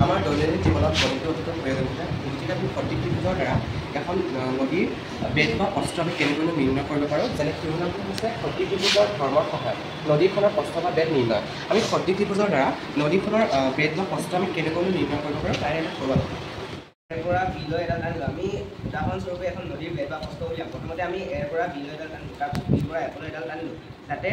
আমাৰ দৈনন্দিন জীৱনত গণিত অতীত প্ৰয়োজনীয়তা গতিকে আমি সঠিক ত্ৰিভুজৰ দ্বাৰা এখন নদীৰ বেদ বা প্ৰস্থ আমি কেনেকৈ নিৰ্ণয় কৰিব পাৰোঁ। যেনে শিৰোনামটো হৈছে সঠিক ত্ৰিভুজৰ ধৰ্মৰ সহায়ত নদীখনৰ প্ৰস্থ বা বেদ নিৰ্ণয়। আমি সঠিক ত্ৰিভুজৰ দ্বাৰা নদীখনৰ বেদ বা প্ৰস্থ আমি কেনেকৈ নিৰ্ণয় কৰিব পাৰোঁ তাৰে এটা সৰু এৰ পৰা বিলৈ এডাল টানিলোঁ। আমি উদাহৰণস্বৰূপে এখন নদীৰ বেদ বা প্ৰস্থ উলিয়াম। প্ৰথমতে আমি এৰ পৰা বিলৈ এডাল টানিলোঁ, তাৰপিছত বিৰ পৰা এফলৈ এডাল টানিলোঁ, যাতে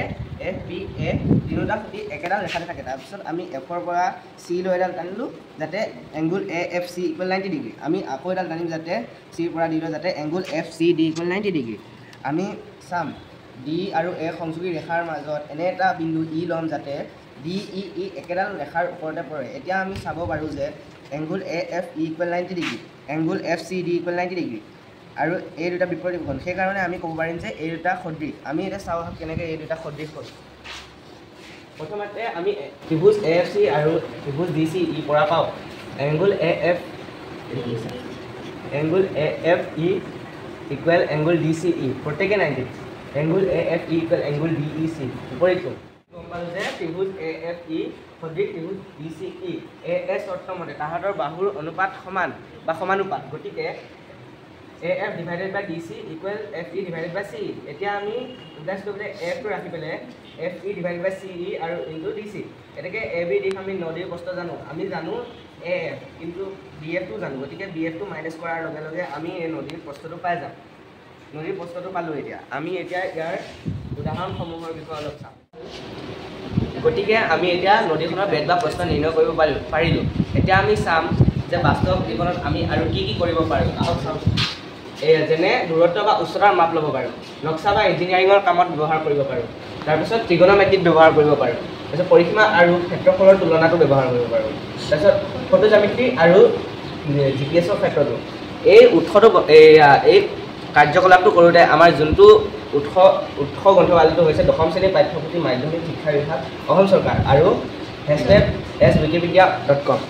এফ বি এ তিনিওটা খুঁটি একেডাল ৰেখাতে থাকে। তাৰপিছত আমি এফৰ পৰা চি লৈ এডাল টানিলোঁ, যাতে angle A F C equal 90 degree. আমি আকৌ এডাল টানিম, যাতে চিৰ পৰা ডি লৈ যাতে angle F C D equal 90 degree. আমি চাম ডি আৰু এ সংযোগী ৰেখাৰ মাজত এনে এটা বিন্দু ই ল'ম, যাতে ডি ই একেডাল ৰেখাৰ ওপৰতে পৰে। এতিয়া আমি চাব পাৰোঁ যে angle A F E equal 90 degree, angle F C D equal 90 degree, আৰু এই দুটা বিপৰীত কোণ। সেইকাৰণে আমি ক'ব পাৰিম যে এই দুটা সদৃশ। আমি এতিয়া চাওঁ কেনেকৈ এই দুটা সদৃশ হ'ল। প্ৰথমতে আমি ত্ৰিভুজ এ এফ চি আৰু ত্ৰিভুজ ডি চি ই পৰা পাওঁ angle A F E equal angle D C E, প্ৰত্যেকে 90। Angle A F E equal angle D E C, বিপৰীত কোণ। গম পালোঁ যে ত্ৰিভুজ এ এফ ই সদৃশ ত্ৰিভুজ D C E. A S অৰ্থমতে তাহাঁতৰ বাহুৰ অনুপাত সমান বা সমানুপাত, গতিকে A F divided by D C equal F E divided by C E. এতিয়া আমি ইউটিলাইজ কৰি পেলাই এফটো ৰাখি পেলাই F E divided by C E আৰু ইনটু ডি চি। এনেকৈ এ বি দিশ আমি নদীৰ প্ৰস্থ জানো, আমি জানো এ এফ, কিন্তু বি এফটো জানো, গতিকে বি এফটো মাইনাছ কৰাৰ লগে লগে আমি এই নদীৰ প্ৰস্থটো পাই যাম। নদীৰ প্ৰস্থটো পালোঁ। এতিয়া আমি ইয়াৰ উদাহৰণসমূহৰ বিষয়ে অলপ চাম। গতিকে আমি এতিয়া নদীখনৰ বেদ বা প্ৰস্থ নিৰ্ণয় কৰিব পাৰিলোঁ। এতিয়া আমি চাম যে বাস্তৱ জীৱনত আমি আৰু কি কৰিব পাৰোঁ। আহক চাওঁ। যেনে দূৰত্ব বা উচ্চতাৰ মাপ ল'ব পাৰোঁ, নক্সা বা ইঞ্জিনিয়াৰিঙৰ কামত ব্যৱহাৰ কৰিব পাৰোঁ, তাৰপিছত ত্ৰিগোণমেট্ৰিত ব্যৱহাৰ কৰিব পাৰোঁ, তাৰপিছত পৰিসীমা আৰু ক্ষেত্ৰফলৰ তুলনাটো ব্যৱহাৰ কৰিব পাৰোঁ, তাৰপিছত ফটো জ্যামিতি আৰু GPS ক্ষেত্ৰতো। এই এই কাৰ্যকলাপটো কৰোঁতে আমাৰ যোনটো উৎস গ্ৰন্থকালটো হৈছে 10ম শ্ৰেণীৰ পাঠ্যপুথি মাধ্যমিক শিক্ষা বিভাগ, অসম চৰকাৰ, আৰু #SWikipedia.com।